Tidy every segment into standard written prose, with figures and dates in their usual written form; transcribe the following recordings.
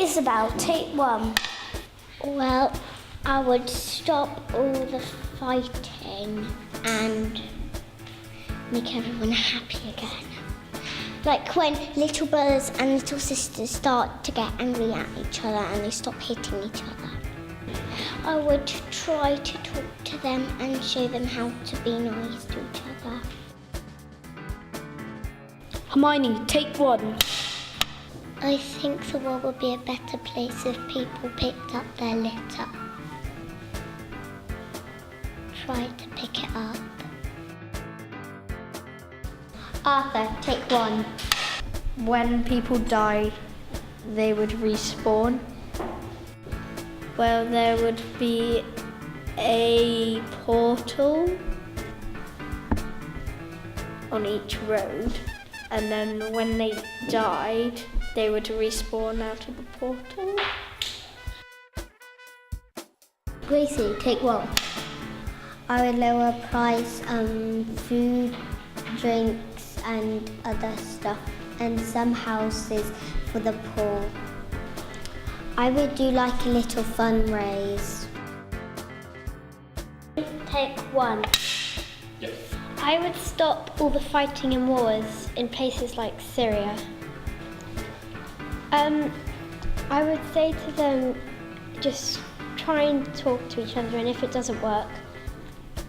Isabel, take one. Well, I would stop all the fighting and make everyone happy again. Like when little brothers and little sisters start to get angry at each other and they stop hitting each other. I would try to talk to them and show them how to be nice to each other. Hermione, take one. I think the world would be a better place if people picked up their litter. Try to pick it up. Arthur, take one. When people die, they would respawn. Well, there would be a portal on each road, and then when they died, they would respawn out of the portal. Gracie, take one. I would lower price on food, drinks and other stuff, and some houses for the poor. I would do like a little fundraise. Take one. Yeah. I would stop all the fighting and wars in places like Syria. I would say to them, just try and talk to each other, and if it doesn't work,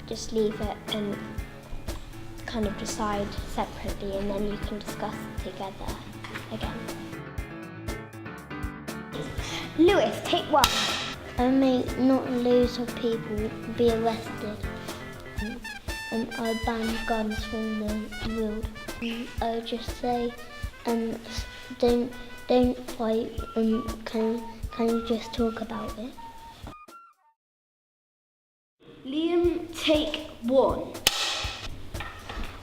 just leave it and kind of decide separately, and then you can discuss together again. Lewis, take one. I may not loads of people be arrested, and I ban guns from the world. I would just say, don't fight, can you just talk about it? Liam, take one.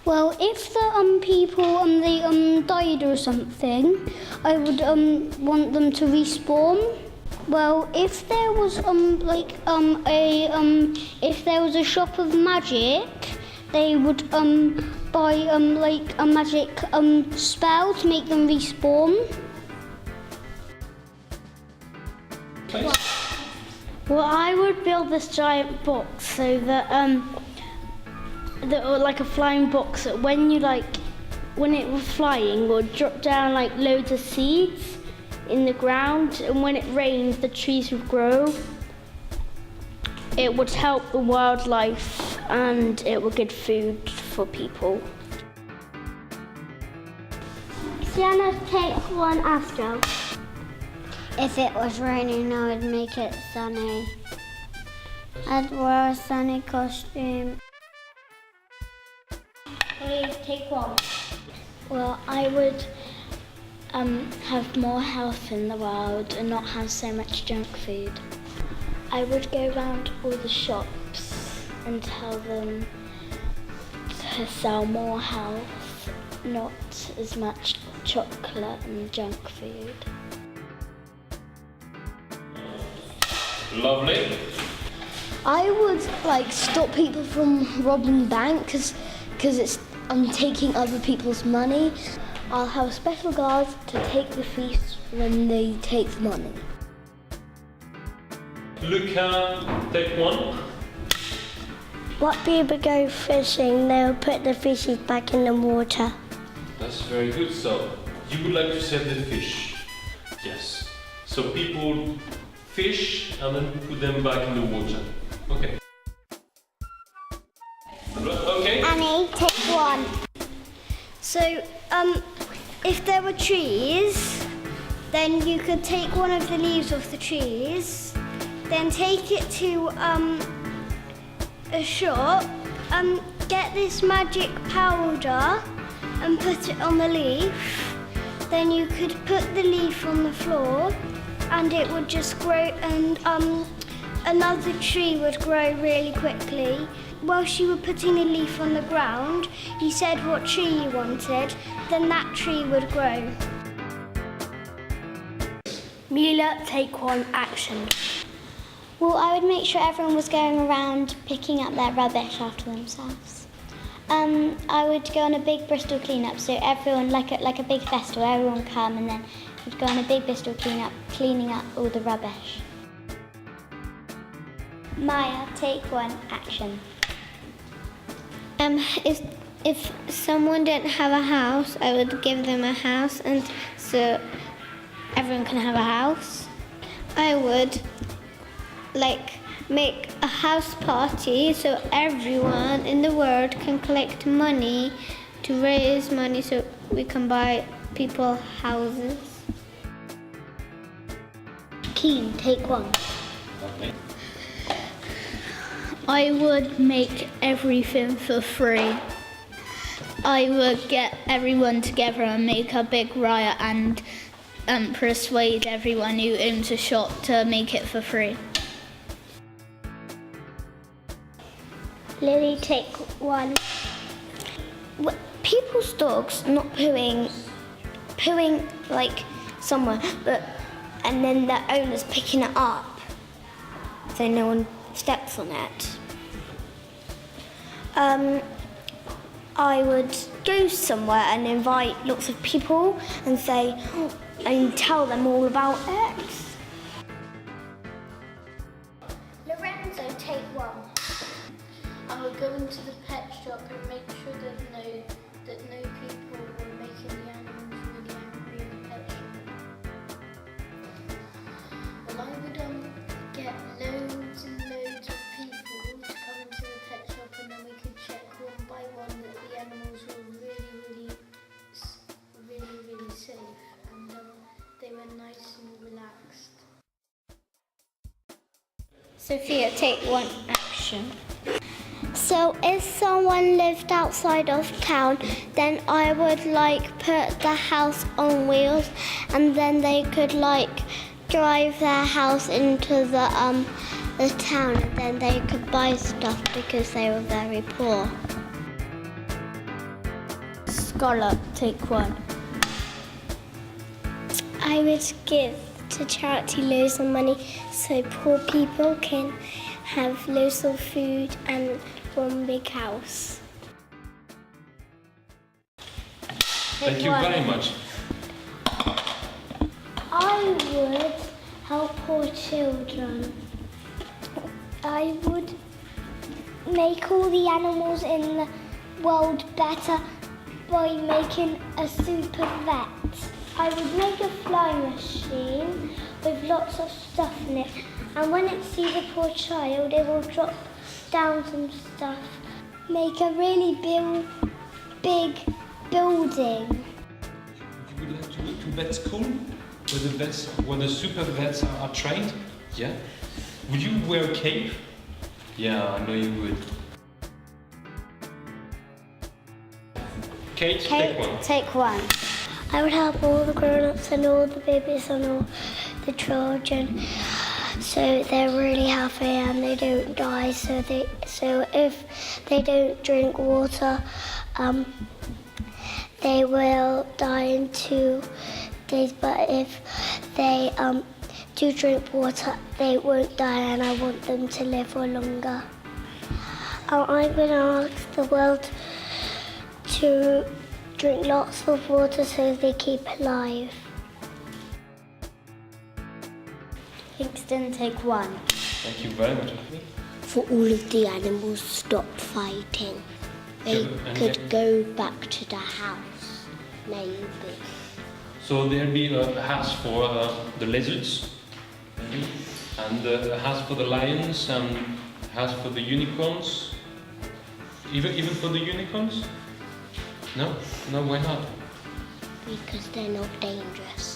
Well, if the people they died or something, I would want them to respawn. Well, if there was if there was a shop of magic, they would buy like a magic spell to make them respawn. Well, I would build this giant box so that like a flying box that when it was flying would drop down like loads of seeds in the ground, and when it rained the trees would grow. It would help the wildlife and it would give food for people. Sienna, take one Astro. If it was raining, I would make it sunny. I'd wear a sunny costume. Please take one. Well, I would have more health in the world and not have so much junk food. I would go around all the shops and tell them to sell more health, not as much chocolate and junk food. Lovely. I would stop people from robbing banks because it's taking other people's money. I'll have special guards to take the thieves when they take the money. Luca, take one. What people go fishing, they'll put the fishes back in the water. That's very good. So, you would like to save the fish? Yes. So people fish and then put them back in the water. Okay. Okay. Annie, take one. So, if there were trees, then you could take one of the leaves off the trees, then take it to a shop, get this magic powder and put it on the leaf. Then you could put the leaf on the floor and it would just grow, and another tree would grow really quickly. Whilst you were putting a leaf on the ground, you said what tree you wanted, then that tree would grow. Mila, take one. Action. Well, I would make sure everyone was going around picking up their rubbish after themselves. I would go on a big Bristol clean-up, so everyone, like a big festival, everyone come and then would go on a big Bristol cleaning up all the rubbish. Maya, take one, action. If someone didn't have a house, I would give them a house, and so everyone can have a house. I would make a house party so everyone in the world can collect money to raise money so we can buy people houses. Keen, take one. Okay. I would make everything for free. I would get everyone together and make a big riot and persuade everyone who owns a shop to make it for free. Lily, take one. People's dogs not pooing like somewhere, and then the owner's picking it up so no one steps on it. I would go somewhere and invite lots of people and tell them all about it. Lorenzo, take one. I would go into the pet shop and make sure that no people were making the animals really angry in the pet shop. Well, I would get loads and loads of people to come into the pet shop, and then we could check one by one that the animals were really safe, and they were nice and relaxed. Sophia, take one, action. So if someone lived outside of town, then I would put the house on wheels, and then they could drive their house into the town, and then they could buy stuff because they were very poor. Scholar, take one. I would give to charity loads of money so poor people can have loads of food and one big house. Thank you very much. I would help poor children. I would make all the animals in the world better by making a super vet. I would make a flying machine with lots of stuff in it, and when it sees a poor child, it will drop down some stuff. Make a really big building. You would like to go to vet school where the super vets are trained? Yeah. Would you wear a cape? Yeah, I know you would. Kate, take one. Take one. I would help all the grown-ups and all the babies and all the children, so they're really healthy and they don't die. So if they don't drink water, they will die in 2 days. But if they do drink water, they won't die, and I want them to live for longer. I'm going to ask the world to drink lots of water so they keep alive. Kingston, take one. Thank you very much. For all of the animals stop fighting. They could go back to the house, maybe. So there'll be a house for the lizards, maybe, and a house for the lions, and a house for the unicorns. Even for the unicorns? No, why not? Because they're not dangerous.